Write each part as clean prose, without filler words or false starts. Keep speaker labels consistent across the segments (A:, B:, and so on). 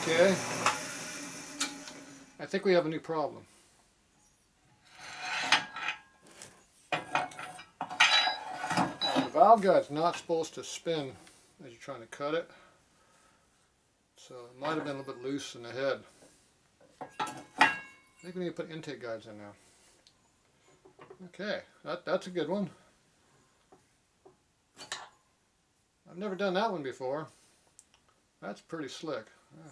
A: Okay. I think we have a new problem. The valve guide's not supposed to spin as you're trying to cut it. So it might have been a little bit loose in the head. I think we need to put intake guides in now. Okay, that's a good one. I've never done that one before. That's pretty slick. Yeah.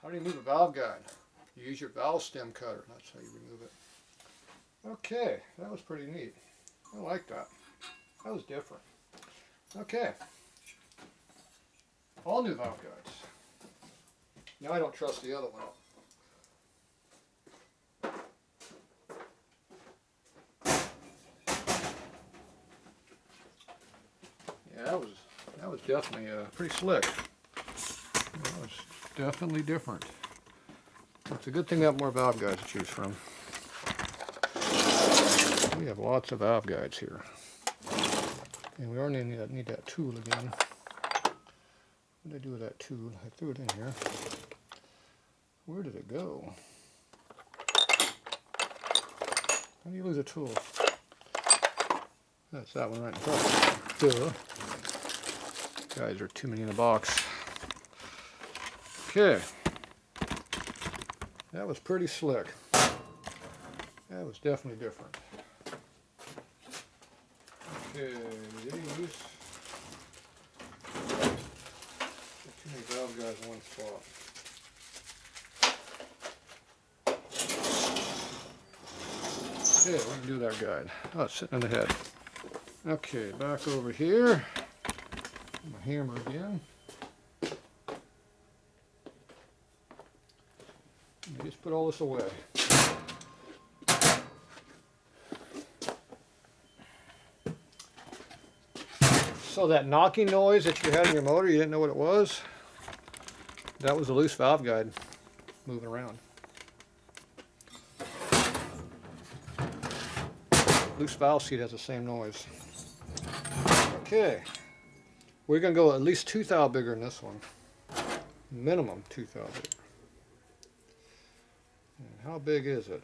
A: How do you move a valve guide? You use your valve stem cutter. That's how you remove it. Okay, that was pretty neat. I like that. That was different. Okay. All new valve guides. Now I don't trust the other one. Yeah, that was definitely pretty slick. That was definitely different. It's a good thing we have more valve guides to choose from. We have lots of valve guides here. And we already need that tool again. What did I do with that tool? I threw it in here. Where did it go? How do you lose a tool? That's that one right in front. Duh. Guys are too many in the box. Okay. That was pretty slick. That was definitely different. Okay, these. Too many valve guides in one spot. Okay, we can do that guide. Oh, it's sitting on the head. Okay, back over here. My hammer again. And just put all this away. So that knocking noise that you had in your motor, you didn't know what it was? That was a loose valve guide moving around. Loose valve seat has the same noise. Okay, we're going to go at least 2 thou bigger than this one. Minimum 2 thou bigger. And how big is it?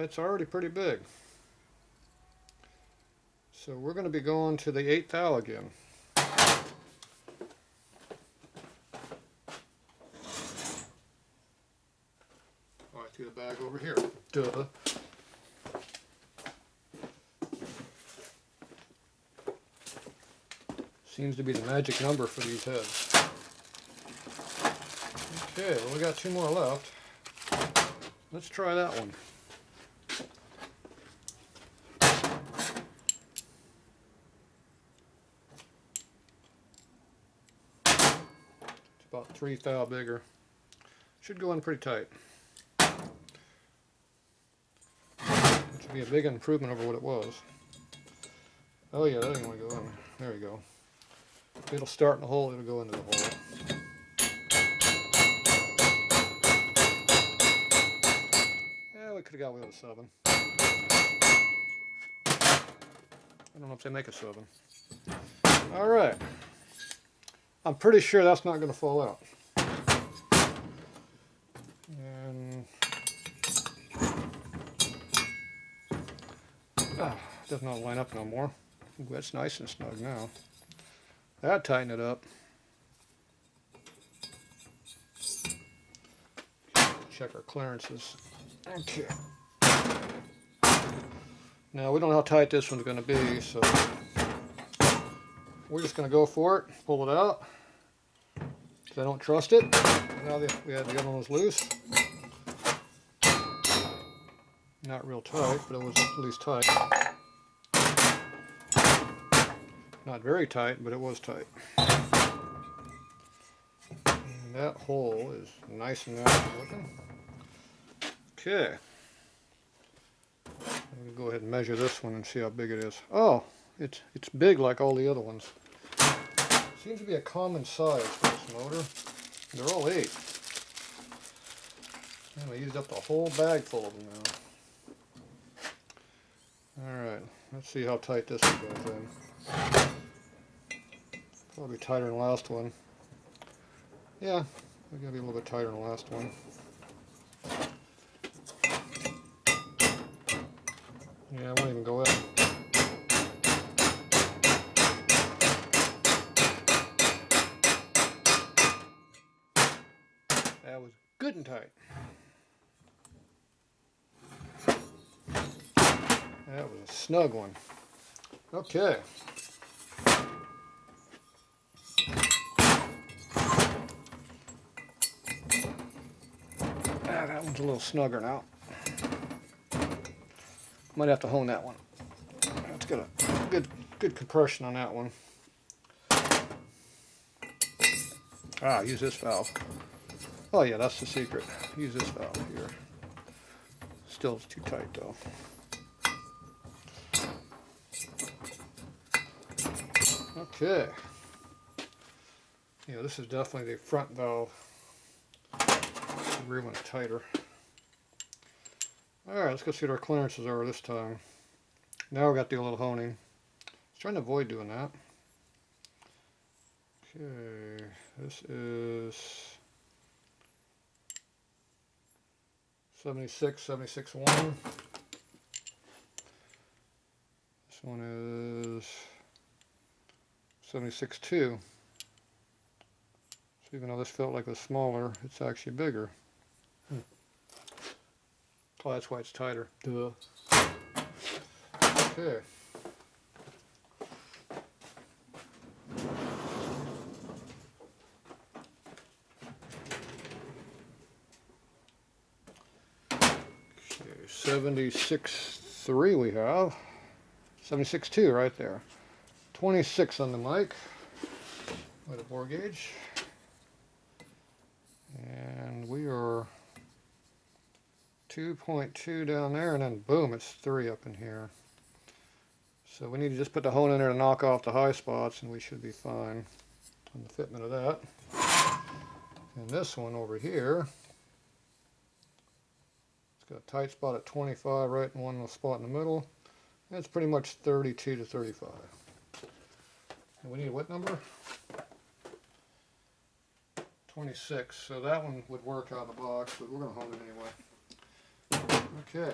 A: It's already pretty big. So we're going to be going to the 8 thou again. Oh, I threw the bag over here. Duh. Seems to be the magic number for these heads. Okay, well we got 2 more left. Let's try that one. It's about 3 thou bigger. Should go in pretty tight. Which would be a big improvement over what it was. Oh yeah, that didn't want to go in. There we go. If it'll start in the hole, it'll go into the hole. Yeah, we could have got away with a 7. I don't know if they make a 7. Alright. I'm pretty sure that's not going to fall out. And does not line up no more. Ooh, that's nice and snug now. That'll tighten it up. Check our clearances. Okay. Now we don't know how tight this one's going to be, so we're just going to go for it, pull it out, because I don't trust it. Now we had the other one was loose. Not real tight, but it was at least tight. Not very tight, but it was tight. And that hole is nice and nice looking. Okay. I'm going to go ahead and measure this one and see how big it is. Oh, it's big like all the other ones. Seems to be a common size for this motor. They're all 8. And we used up the whole bag full of them now. Alright, let's see how tight this one goes in. Probably tighter than the last one. Yeah, we're gonna be a little bit tighter than the last one. Yeah, I won't even go in. That was good and tight. That was a snug one. Okay. That one's a little snugger now. Might have to hone that one. It's got a good compression on that one. Use this valve. Oh yeah, that's the secret. Use this valve here. Still it's too tight though. Okay. Yeah, this is definitely the front valve. The rear one's tighter. Alright, let's go see what our clearances are this time. Now we've got to do a little honing. I was trying to avoid doing that. Okay, this is 76.1. This one is 76.2. So even though this felt like it was smaller, it's actually bigger. Oh, that's why it's tighter. Duh. Okay. Okay, 76.3 we have. 76.2 right there. 26 on the mic with a bore gauge. And we are 2.2 down there, and then boom, it's 3 up in here. So we need to just put the hone in there to knock off the high spots, and we should be fine on the fitment of that. And this one over here, it's got a tight spot at 25 right in one little spot in the middle. That's pretty much 32 to 35. And we need a what number? 26. So that one would work out of the box, but we're going to hone it anyway. Okay.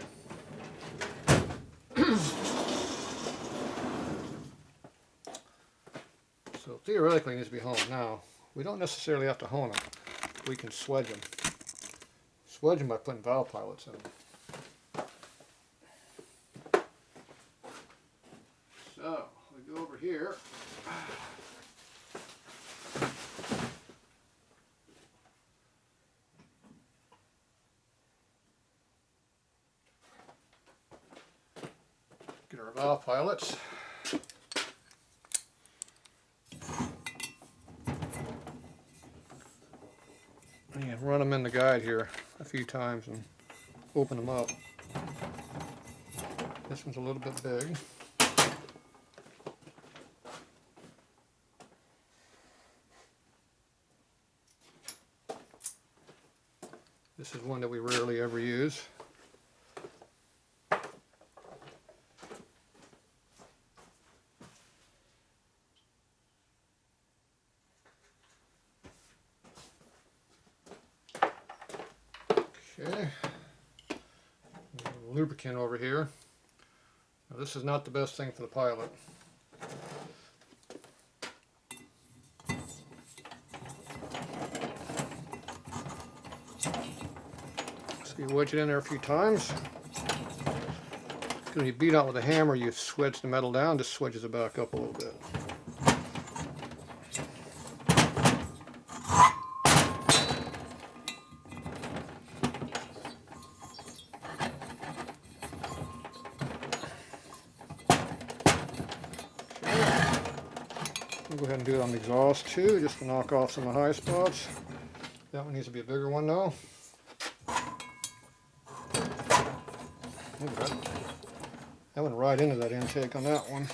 A: So theoretically it needs to be honed. Now, we don't necessarily have to hone them. We can swedge them. Swedge them by putting valve pilots in them. So, we go over here. Get our valve pilots. And run them in the guide here a few times and open them up. This one's a little bit big. This is one that we rarely ever use. Okay, lubricant over here. Now this is not the best thing for the pilot. So you wedge it in there a few times. When you beat out with a hammer, you swedge the metal down, just swedges it back up a little bit. We'll go ahead and do it on the exhaust too, just to knock off some of the high spots. That one needs to be a bigger one though. That went right into that intake on that one.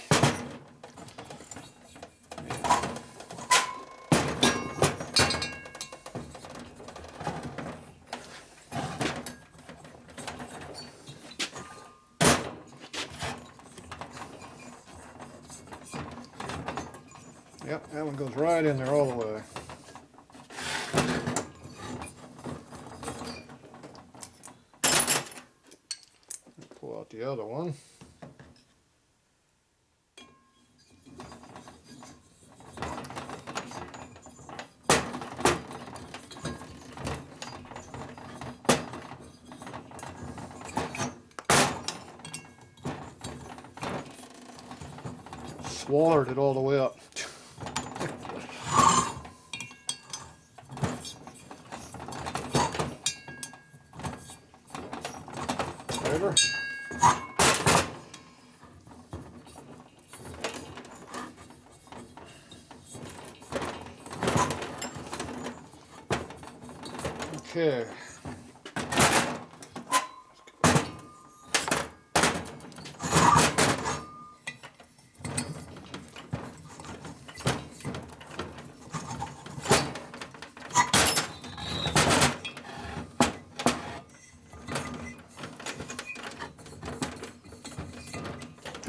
A: Yep, that one goes right in there all the way. Pull out the other one. Swallowed it all the way up. Later. Okay.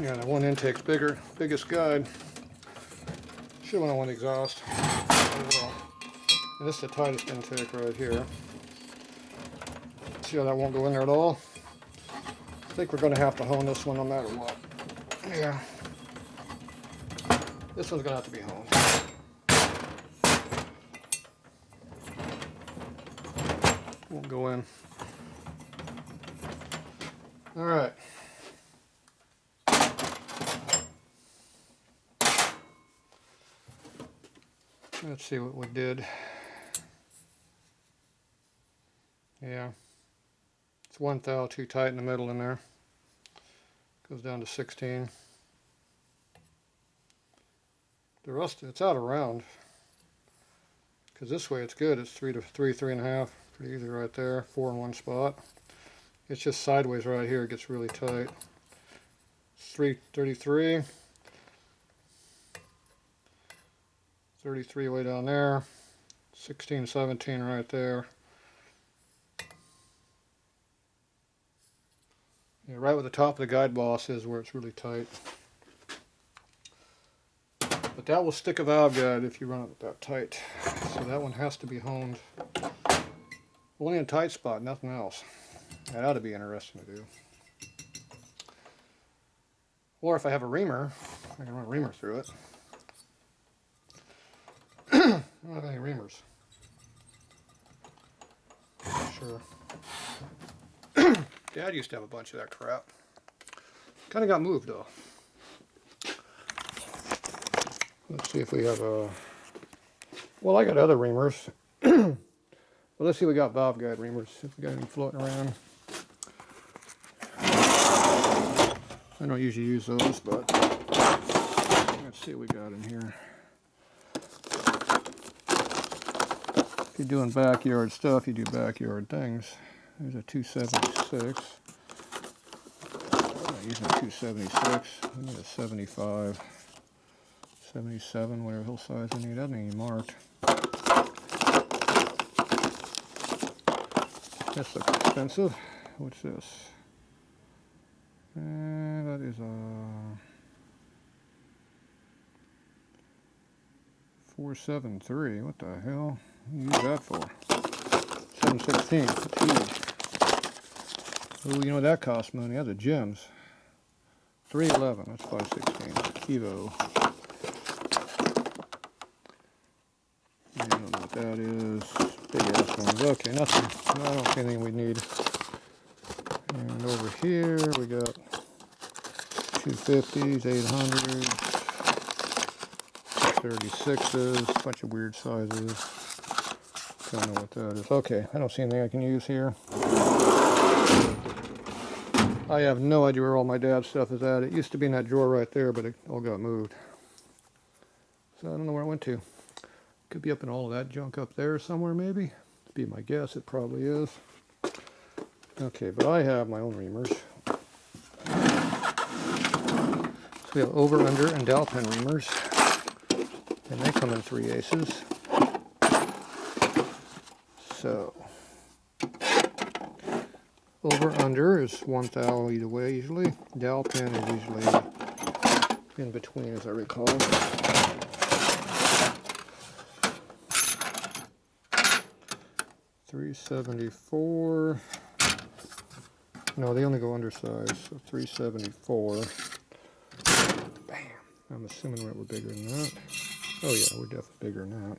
A: Yeah, the one intake's bigger, biggest guide. Should want one exhaust. Oh, well. And this is the tightest intake right here. See how that won't go in there at all? I think we're going to have to hone this one no matter what. Yeah. This one's going to have to be honed. Won't go in. All right. Let's see what we did. Yeah. It's 1 thou too tight in the middle in there. Goes down to 16. The rest, it's out of round. Because this way it's good. It's 3 to 3.5. Pretty easy right there. 4 in one spot. It's just sideways right here. It gets really tight. 333. 33 way down there. 16, 17 right there. Yeah, right where the top of the guide boss is where it's really tight. But that will stick a valve guide if you run it that tight. So that one has to be honed. Only in a tight spot, nothing else. That ought to be interesting to do. Or if I have a reamer, I can run a reamer through it. I don't have any reamers. Sure. Dad used to have a bunch of that crap. Kind of got moved though. Let's see if we have a... Well, I got other reamers. Well, let's see if we got valve guide reamers. If we got any floating around. I don't usually use those, but let's see what we got in here. If you're doing backyard stuff, you do backyard things. There's a 276. I'm not using a 276. We need a 75, 77, whatever hill size we need. That ain't even marked. This looks expensive. What's this? That is a 473. What the hell? What do you use that for? 716. That's huge. Oh, you know that costs money. That's a gems. 311. That's 516. Evo. I don't know what that is. Big ass ones. Okay, nothing. I don't see anything we need. And over here we got 250s, 800s, 36s, a bunch of weird sizes. Don't know what that is. Okay, I don't see anything I can use here. I have no idea where all my dad's stuff is at. It used to be in that drawer right there, but it all got moved. So I don't know where it went to. Could be up in all of that junk up there somewhere, maybe. That'd be my guess. It probably is. Okay, but I have my own reamers. So we have over, under, and dowel pin reamers. And they come in 3 aces. So, over, under is 1 thou either way usually. Dowel pin is usually in between, as I recall. 374. No, they only go undersized, so 374. Bam! I'm assuming we're bigger than that. Oh yeah, we're definitely bigger than that.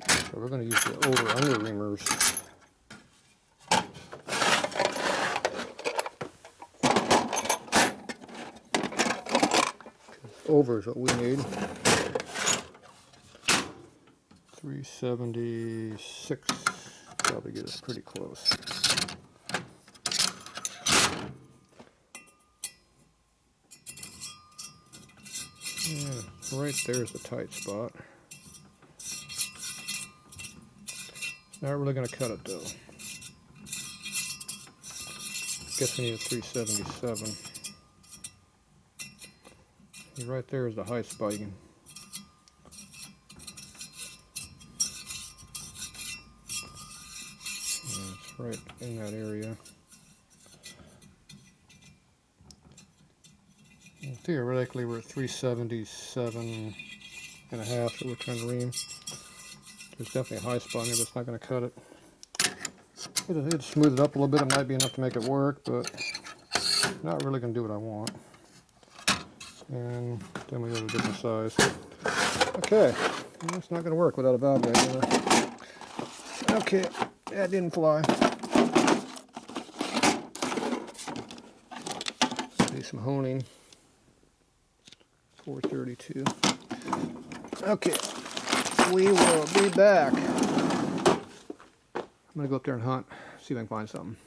A: So we're going to use the over-under reamers. Over is what we need. 376 probably get us pretty close. Yeah, right there's the tight spot. Not really going to cut it though. Guess we need a 377. Right there is the high spiking. It's right in that area. And theoretically, we're at 377 and a half that we're trying to ream. There's definitely a high spot in there, but it's not going to cut it. It'll smooth it up a little bit. It might be enough to make it work, but not really going to do what I want. And then we go to a different size. Okay, well, it's not going to work without a valve guide in there. Okay, that didn't fly. Do some honing. 432. Okay, we will be back. I'm going to go up there and hunt, see if I can find something.